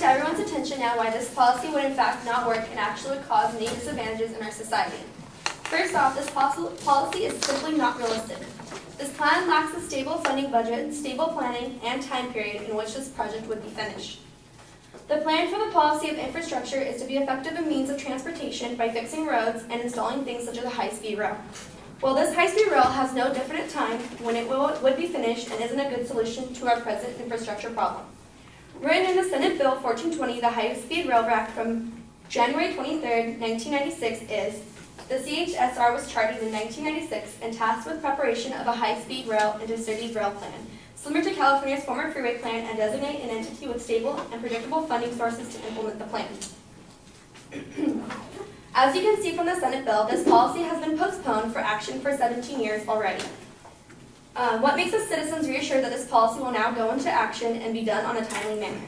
to everyone's attention now why this policy would in fact not work and actually would cause many disadvantages in our society. First off, this policy is simply not realistic. This plan lacks a stable funding budget, stable planning, and time period in which this project would be finished. The plan for the policy of infrastructure is to be effective in means of transportation by fixing roads and installing things such as a high-speed rail. Well, this high-speed rail has no definite time when it would be finished and isn't a good solution to our present infrastructure problem. Written in the Senate Bill 1420, the High-Speed Rail Act from January 23, 1996 is, the CHSR was chartered in 1996 and tasked with preparation of a high-speed rail intercity rail plan, similar to California's former freeway plan, and designate an entity with stable and predictable funding sources to implement the plan. As you can see from the Senate bill, this policy has been postponed for action for 17 years already. What makes us citizens reassured that this policy will now go into action and be done on a timely manner?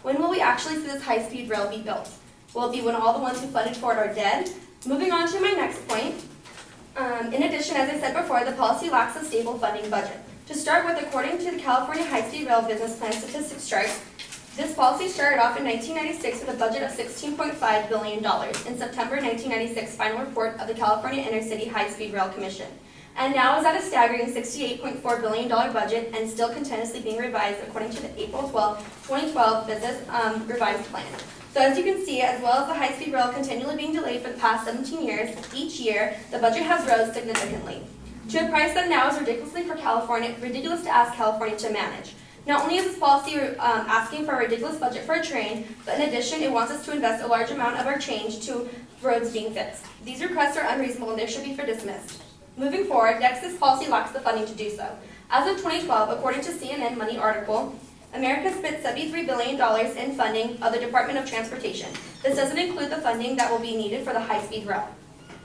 When will we actually see this high-speed rail be built? Will it be when all the ones who funded for it are dead? Moving on to my next point. In addition, as I said before, the policy lacks a stable funding budget. To start with, according to the California High-Speed Rail Business Plan Statistics Chart, this policy started off in 1996 with a budget of $16.5 billion in September 1996 final report of the California Intercity High-Speed Rail Commission, and now is at a staggering $68.4 billion budget and still continuously being revised according to the April 12, 2012 Business Revised Plan. So as you can see, as well as the high-speed rail continually being delayed for the past 17 years, each year the budget has rose significantly to a price that now is ridiculous to ask California to manage. Not only is this policy asking for a ridiculous budget for a train, but in addition, it wants us to invest a large amount of our change to roads being fixed. These requests are unreasonable and they should be dismissed. Moving forward, next, this policy lacks the funding to do so. As of 2012, according to CNN Money article, America spent $73 billion in funding of the Department of Transportation. This doesn't include the funding that will be needed for the high-speed rail.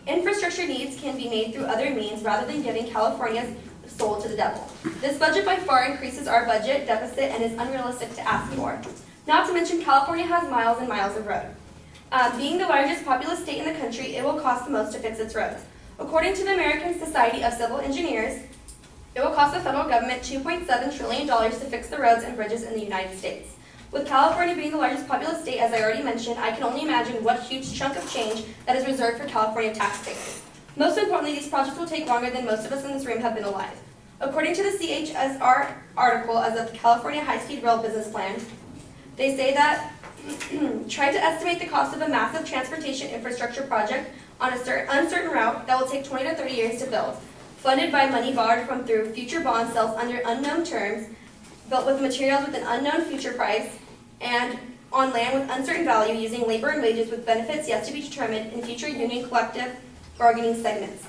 Infrastructure needs can be made through other means rather than giving California's soul to the devil. This budget by far increases our budget deficit and is unrealistic to ask for. Not to mention, California has miles and miles of road. Being the largest populous state in the country, it will cost the most to fix its roads. According to the American Society of Civil Engineers, it will cost the federal government $2.7 trillion to fix the roads and bridges in the United States. With California being the largest populous state, as I already mentioned, I can only imagine what huge chunk of change that is reserved for California taxpayers. Most importantly, these projects will take longer than most of us in this room have been alive. According to the CHSR article as of the California High-Speed Rail Business Plan, they say that try to estimate the cost of a massive transportation infrastructure project on a uncertain route that will take 20 to 30 years to build, funded by money borrowed from through future bond sales under unknown terms, built with materials with an unknown future price, and on land with uncertain value using labor and wages with benefits yet to be determined in future union collective bargaining segments.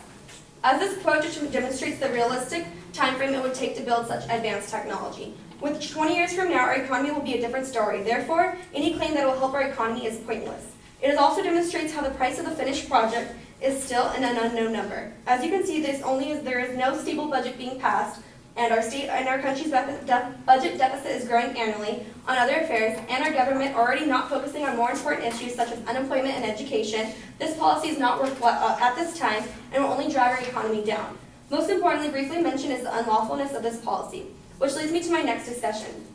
As this quote demonstrates the realistic time frame it would take to build such advanced technology. With 20 years from now, our economy will be a different story. Therefore, any claim that it will help our economy is pointless. It also demonstrates how the price of the finished project is still an unknown number. As you can see, there is no stable budget being passed, and our state and our country's budget deficit is growing annually on other affairs, and our government already not focusing on more important issues such as unemployment and education. This policy is not worth at this time and will only drive our economy down. Most importantly, briefly mentioned is the unlawfulness of this policy, which leads me to my next discussion,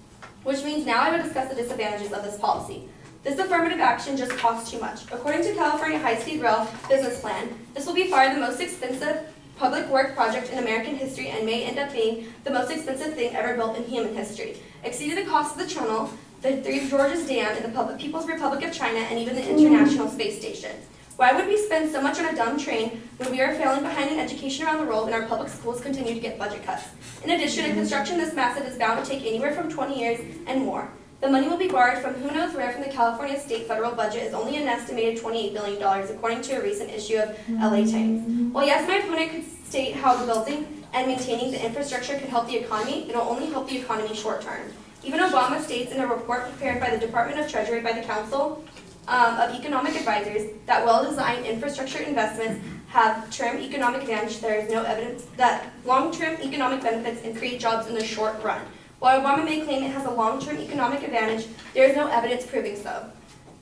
which means now I will discuss the disadvantages of this policy. This affirmative action just costs too much. According to California High-Speed Rail Business Plan, this will be far the most expensive public work project in American history and may end up being the most expensive thing ever built in human history, exceeding the cost of the tunnel, the Three Gorges Dam in the People's Republic of China, and even the International Space Station. Why would we spend so much on a dumb train when we are failing behind in education around the world and our public schools continue to get budget cuts? In addition, a construction this massive is bound to take anywhere from 20 years and more. The money will be borrowed from who knows where from the California state federal budget is only an estimated $28 billion, according to a recent issue of LA Times. While yes, my opponent could state how the building and maintaining the infrastructure could help the economy, it will only help the economy short term. Even Obama states in a report prepared by the Department of Treasury by the Council of Economic Advisors that well-designed infrastructure investments have term economic advantage. There is no evidence that long-term economic benefits and create jobs in the short run. While Obama may claim it has a long-term economic advantage, there is no evidence proving so.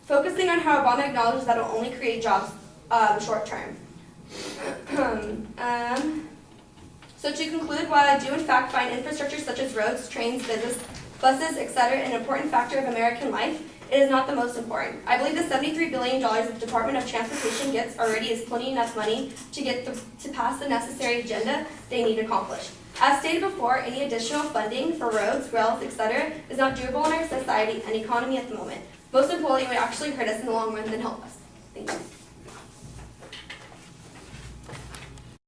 Focusing on how Obama acknowledges that it will only create jobs short-term. So to conclude, while I do in fact find infrastructure such as roads, trains, buses, etc., an important factor of American life, it is not the most important. I believe the $73 billion the Department of Transportation gets already is plenty enough money to pass the necessary agenda they need accomplished. As stated before, any additional funding for roads, rails, etc. is not doable in our society and economy at the moment. Most importantly, it would actually hurt us in the long run than help us. Thank you.